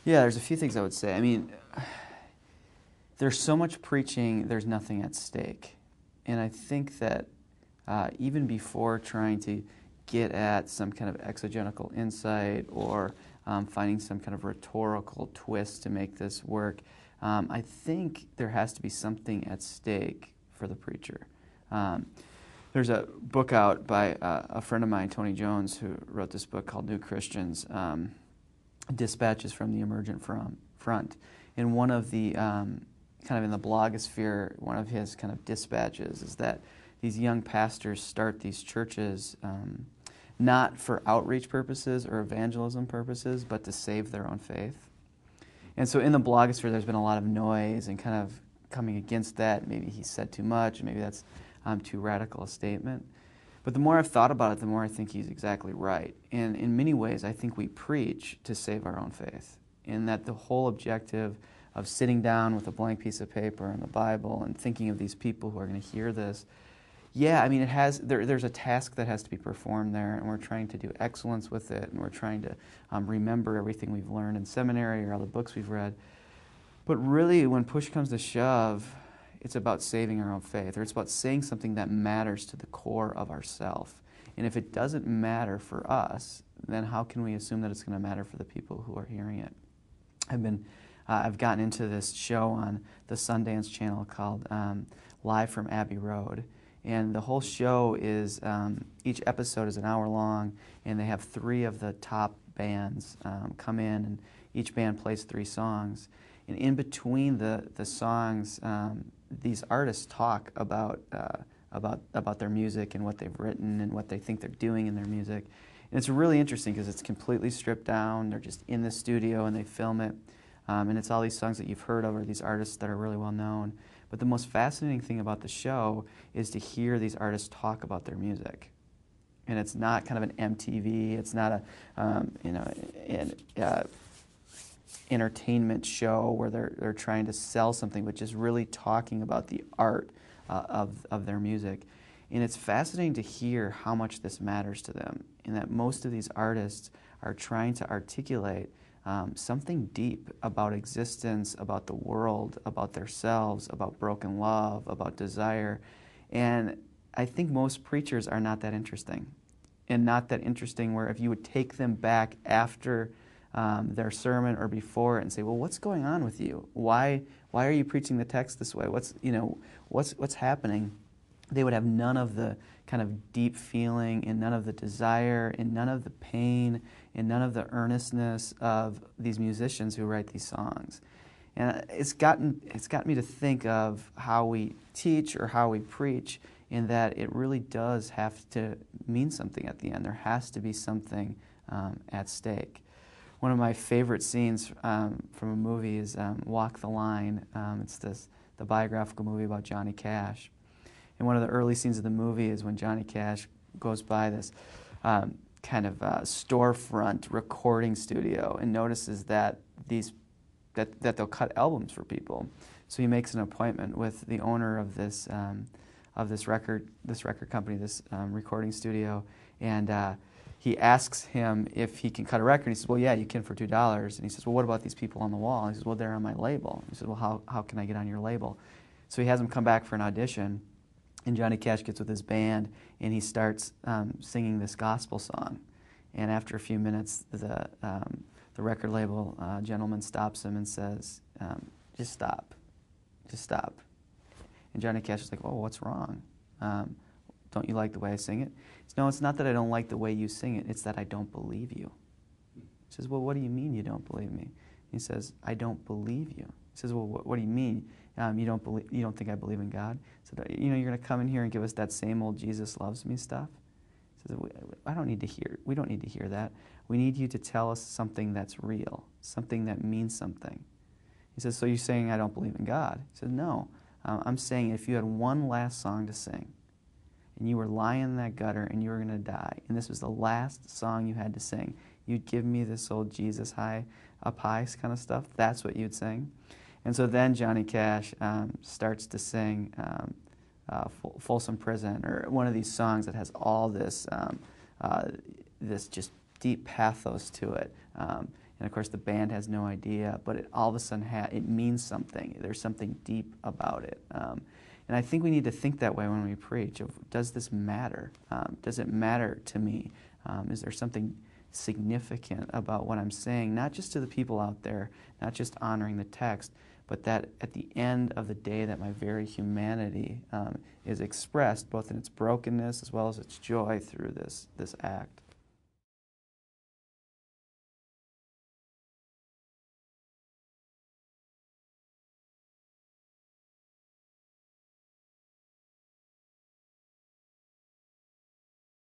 Yeah, there's a few things I would say. I mean, there's so much preaching, there's nothing at stake. And I think that even before trying to get at some kind of exegetical insight or finding some kind of rhetorical twist to make this work, I think there has to be something at stake for the preacher. Um, there's a book out by a friend of mine, Tony Jones, who wrote this book called New Christians, Dispatches from the Emergent Front. And one of the, kind of in the blogosphere, one of his kind of dispatches is that these young pastors start these churches not for outreach purposes or evangelism purposes, but to save their own faith. And so in the blogosphere, there's been a lot of noise and kind of coming against that. Maybe he said too much, maybe that's too radical a statement. But the more I've thought about it, the more I think he's exactly right. And in many ways, I think we preach to save our own faith, in that the whole objective of sitting down with a blank piece of paper and the Bible and thinking of these people who are going to hear this, yeah, I mean, there's a task that has to be performed there, and we're trying to do excellence with it, and we're trying to remember everything we've learned in seminary or all the books we've read. But really, when push comes to shove, it's about saving our own faith, or it's about saying something that matters to the core of ourself. And if it doesn't matter for us, then how can we assume that it's going to matter for the people who are hearing it? I've gotten into this show on the Sundance Channel called Live from Abbey Road. And the whole show is, each episode is an hour long, and they have 3 of the top bands come in, and each band plays 3 songs. And in between the songs, these artists talk about their music and what they've written and what they think they're doing in their music. And it's really interesting because it's completely stripped down. They're just in the studio and they film it. And it's all these songs that you've heard of, or these artists that are really well known. But the most fascinating thing about the show is to hear these artists talk about their music. And it's not kind of an MTV, it's not an entertainment show where they're trying to sell something, but just really talking about the art of their music. And it's fascinating to hear how much this matters to them, and that most of these artists are trying to articulate something deep about existence, about the world, about themselves, about broken love, about desire. And I think most preachers are not that interesting. And not that interesting where if you would take them back after their sermon or before and say, well, what's going on with you? Why are you preaching the text this way? What's happening? They would have none of the kind of deep feeling and none of the desire and none of the pain and none of the earnestness of these musicians who write these songs. And it's gotten me to think of how we teach or how we preach, in that it really does have to mean something at the end. There has to be something at stake. One of my favorite scenes from a movie is Walk the Line. It's the biographical movie about Johnny Cash. And one of the early scenes of the movie is when Johnny Cash goes by this kind of storefront recording studio and notices that that they'll cut albums for people. So he makes an appointment with the owner of this record company, this recording studio, and he asks him if he can cut a record. He says, well, yeah, you can for $2. And he says, well, what about these people on the wall? And he says, well, they're on my label. He says, well, how can I get on your label? So he has him come back for an audition, and Johnny Cash gets with his band, and he starts singing this gospel song. And after a few minutes, the record label gentleman stops him and says, just stop. And Johnny Cash is like, oh, what's wrong? Don't you like the way I sing it? He says, no, it's not that I don't like the way you sing it. It's that I don't believe you. He says, well, what do you mean you don't believe me? He says, I don't believe you. He says, well, what do you mean? You don't think I believe in God? He said, you're going to come in here and give us that same old Jesus loves me stuff? He says, we don't need to hear that. We need you to tell us something that's real, something that means something. He says, so you're saying I don't believe in God? He says, no. I'm saying if you had one last song to sing, and you were lying in that gutter and you were going to die, and this was the last song you had to sing, you'd give me this old Jesus up high kind of stuff? That's what you'd sing? And so then Johnny Cash starts to sing Folsom Prison, or one of these songs that has all this this just deep pathos to it. And and of course the band has no idea, but it all of a sudden it means something. There's something deep about it. And I think we need to think that way when we preach. Does this matter? Does it matter to me? Is there something significant about what I'm saying, not just to the people out there, not just honoring the text, but that at the end of the day that my very humanity is expressed both in its brokenness as well as its joy through this act.